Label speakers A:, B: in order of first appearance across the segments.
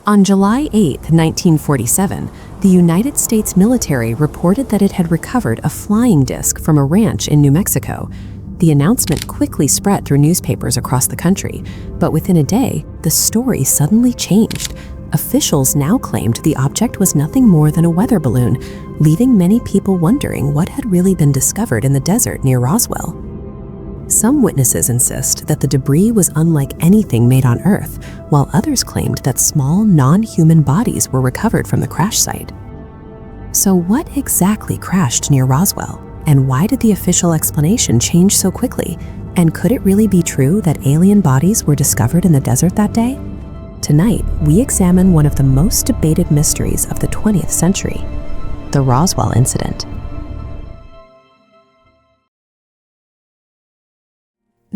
A: On July 8, 1947, the United States military reported that it had recovered a flying disc from a ranch in New Mexico. The announcement quickly spread through newspapers across the country, but within a day, the story suddenly changed. Officials now claimed the object was nothing more than a weather balloon, leaving many people wondering what had really been discovered in the desert near Roswell. Some witnesses insist that the debris was unlike anything made on Earth, while others claimed that small, non-human bodies were recovered from the crash site. So what exactly crashed near Roswell? And why did the official explanation change so quickly? And could it really be true that alien bodies were discovered in the desert that day? Tonight, we examine one of the most debated mysteries of the 20th century, the Roswell Incident.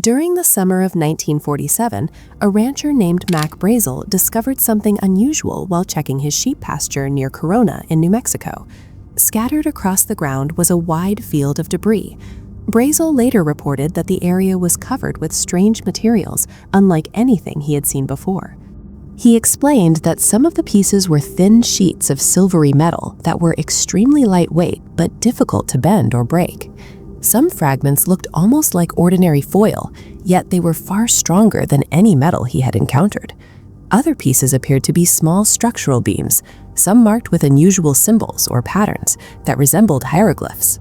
A: During the summer of 1947, a rancher named Mac Brazel discovered something unusual while checking his sheep pasture near Corona in New Mexico. Scattered across the ground was a wide field of debris. Brazel later reported that the area was covered with strange materials, unlike anything he had seen before. He explained that some of the pieces were thin sheets of silvery metal that were extremely lightweight but difficult to bend or break. Some fragments looked almost like ordinary foil, yet they were far stronger than any metal he had encountered. Other pieces appeared to be small structural beams, some marked with unusual symbols or patterns that resembled hieroglyphs.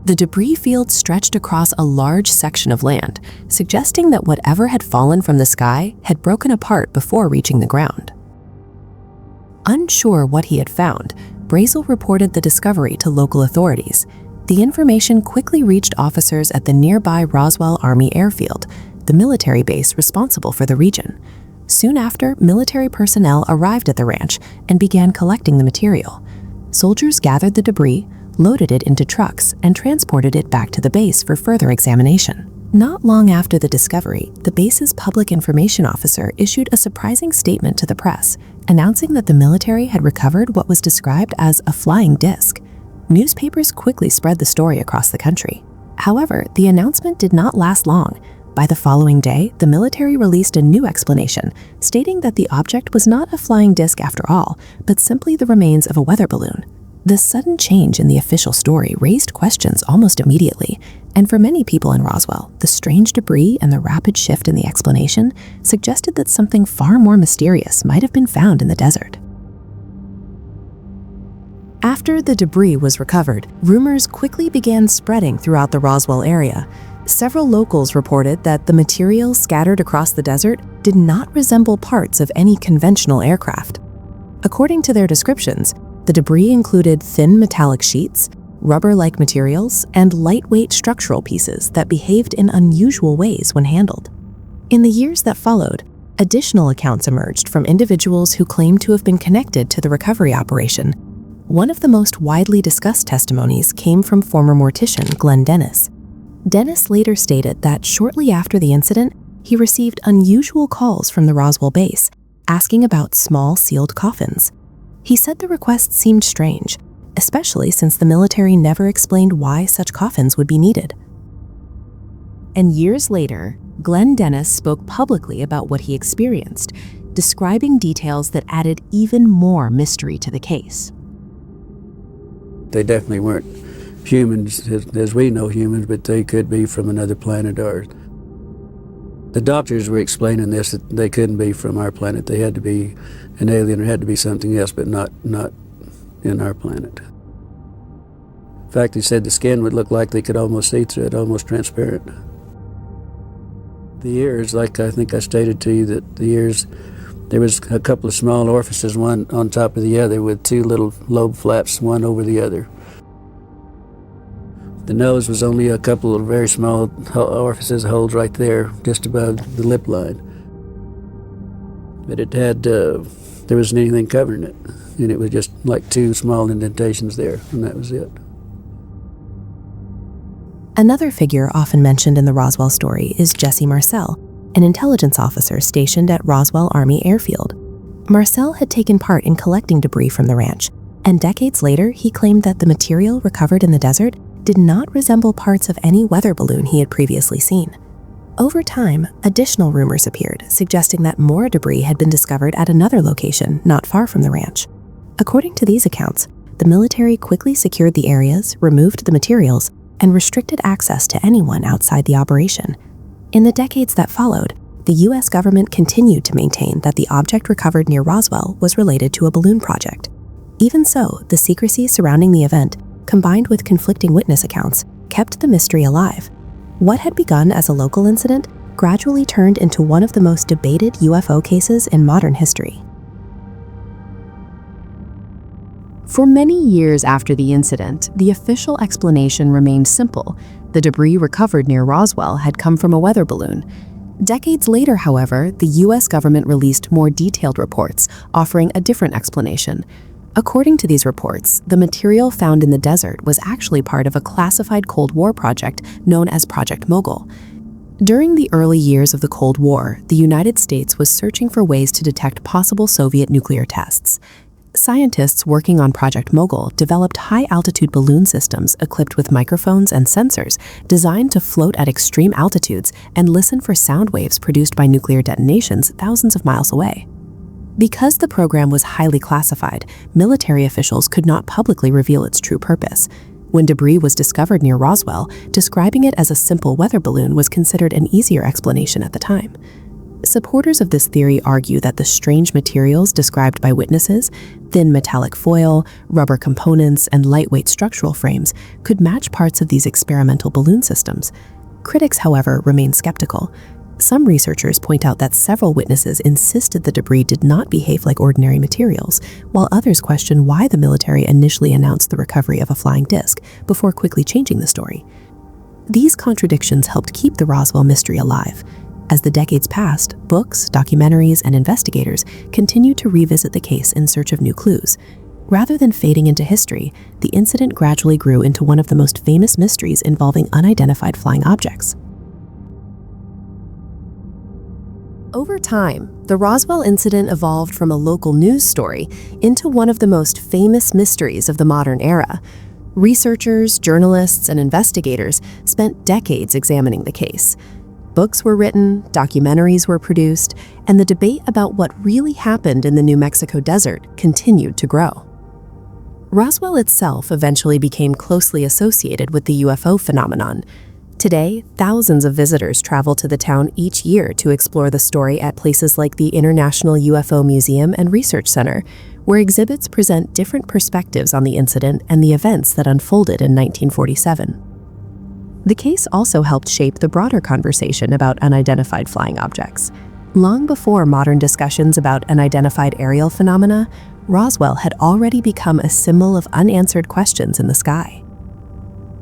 A: The debris field stretched across a large section of land, suggesting that whatever had fallen from the sky had broken apart before reaching the ground. Unsure what he had found, Brazel reported the discovery to local authorities. The information quickly reached officers at the nearby Roswell Army Airfield, the military base responsible for the region. Soon after, military personnel arrived at the ranch and began collecting the material. Soldiers gathered the debris, loaded it into trucks, and transported it back to the base for further examination. Not long after the discovery, the base's public information officer issued a surprising statement to the press, announcing that the military had recovered what was described as a flying disc. Newspapers quickly spread the story across the country. However, the announcement did not last long. By the following day, the military released a new explanation, stating that the object was not a flying disc after all, but simply the remains of a weather balloon. This sudden change in the official story raised questions almost immediately, and for many people in Roswell, the strange debris and the rapid shift in the explanation suggested that something far more mysterious might have been found in the desert. After the debris was recovered, rumors quickly began spreading throughout the Roswell area. Several locals reported that the materials scattered across the desert did not resemble parts of any conventional aircraft. According to their descriptions, the debris included thin metallic sheets, rubber-like materials, and lightweight structural pieces that behaved in unusual ways when handled. In the years that followed, additional accounts emerged from individuals who claimed to have been connected to the recovery operation. One of the most widely discussed testimonies came from former mortician Glenn Dennis. Dennis later stated that shortly after the incident, he received unusual calls from the Roswell base, asking about small sealed coffins. He said the requests seemed strange, especially since the military never explained why such coffins would be needed. And years later, Glenn Dennis spoke publicly about what he experienced, describing details that added even more mystery to the case.
B: They definitely weren't humans as we know humans, but they could be from another planet Earth. The doctors were explaining this, that they couldn't be from our planet. They had to be an alien or had to be something else, but not in our planet. In fact, they said the skin would look like they could almost see through it, almost transparent. The ears, like I think I stated to you, that the ears, there was a couple of small orifices, one on top of the other, with two little lobe flaps, one over the other. The nose was only a couple of very small orifices, holes right there, just above the lip line. But it had, there wasn't anything covering it, and it was just like two small indentations there, and that was it.
A: Another figure often mentioned in the Roswell story is Jesse Marcel, an intelligence officer stationed at Roswell Army Airfield. Marcel had taken part in collecting debris from the ranch, and decades later he claimed that the material recovered in the desert did not resemble parts of any weather balloon he had previously seen. Over time, additional rumors appeared, suggesting that more debris had been discovered at another location not far from the ranch. According to these accounts, the military quickly secured the areas, removed the materials, and restricted access to anyone outside the operation. In the decades that followed, the U.S. government continued to maintain that the object recovered near Roswell was related to a balloon project. Even so, the secrecy surrounding the event, combined with conflicting witness accounts, kept the mystery alive. What had begun as a local incident gradually turned into one of the most debated UFO cases in modern history. For many years after the incident, the official explanation remained simple. The debris recovered near Roswell had come from a weather balloon. Decades later, however, the U.S. government released more detailed reports, offering a different explanation. According to these reports, the material found in the desert was actually part of a classified Cold War project known as Project Mogul. During the early years of the Cold War, the United States was searching for ways to detect possible Soviet nuclear tests. Scientists working on Project Mogul developed high-altitude balloon systems equipped with microphones and sensors designed to float at extreme altitudes and listen for sound waves produced by nuclear detonations thousands of miles away. Because the program was highly classified, military officials could not publicly reveal its true purpose. When debris was discovered near Roswell, describing it as a simple weather balloon was considered an easier explanation at the time. Supporters of this theory argue that the strange materials described by witnesses, thin metallic foil, rubber components, and lightweight structural frames, could match parts of these experimental balloon systems. Critics, however, remain skeptical. Some researchers point out that several witnesses insisted the debris did not behave like ordinary materials, while others question why the military initially announced the recovery of a flying disc before quickly changing the story. These contradictions helped keep the Roswell mystery alive. As the decades passed, books, documentaries, and investigators continued to revisit the case in search of new clues. Rather than fading into history, the incident gradually grew into one of the most famous mysteries involving unidentified flying objects. Over time, the Roswell incident evolved from a local news story into one of the most famous mysteries of the modern era. Researchers, journalists, and investigators spent decades examining the case. Books were written, documentaries were produced, and the debate about what really happened in the New Mexico desert continued to grow. Roswell itself eventually became closely associated with the UFO phenomenon. Today, thousands of visitors travel to the town each year to explore the story at places like the International UFO Museum and Research Center, where exhibits present different perspectives on the incident and the events that unfolded in 1947. The case also helped shape the broader conversation about unidentified flying objects. Long before modern discussions about unidentified aerial phenomena, Roswell had already become a symbol of unanswered questions in the sky.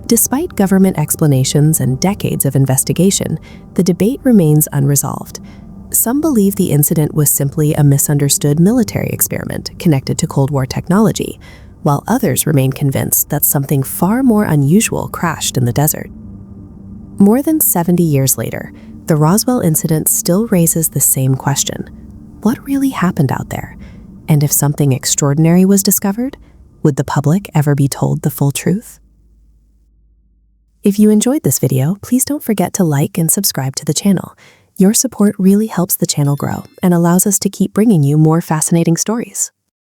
A: Despite government explanations and decades of investigation, the debate remains unresolved. Some believe the incident was simply a misunderstood military experiment connected to Cold War technology, while others remain convinced that something far more unusual crashed in the desert. More than 70 years later, the Roswell incident still raises the same question. What really happened out there? And if something extraordinary was discovered, would the public ever be told the full truth? If you enjoyed this video, please don't forget to like and subscribe to the channel. Your support really helps the channel grow and allows us to keep bringing you more fascinating stories.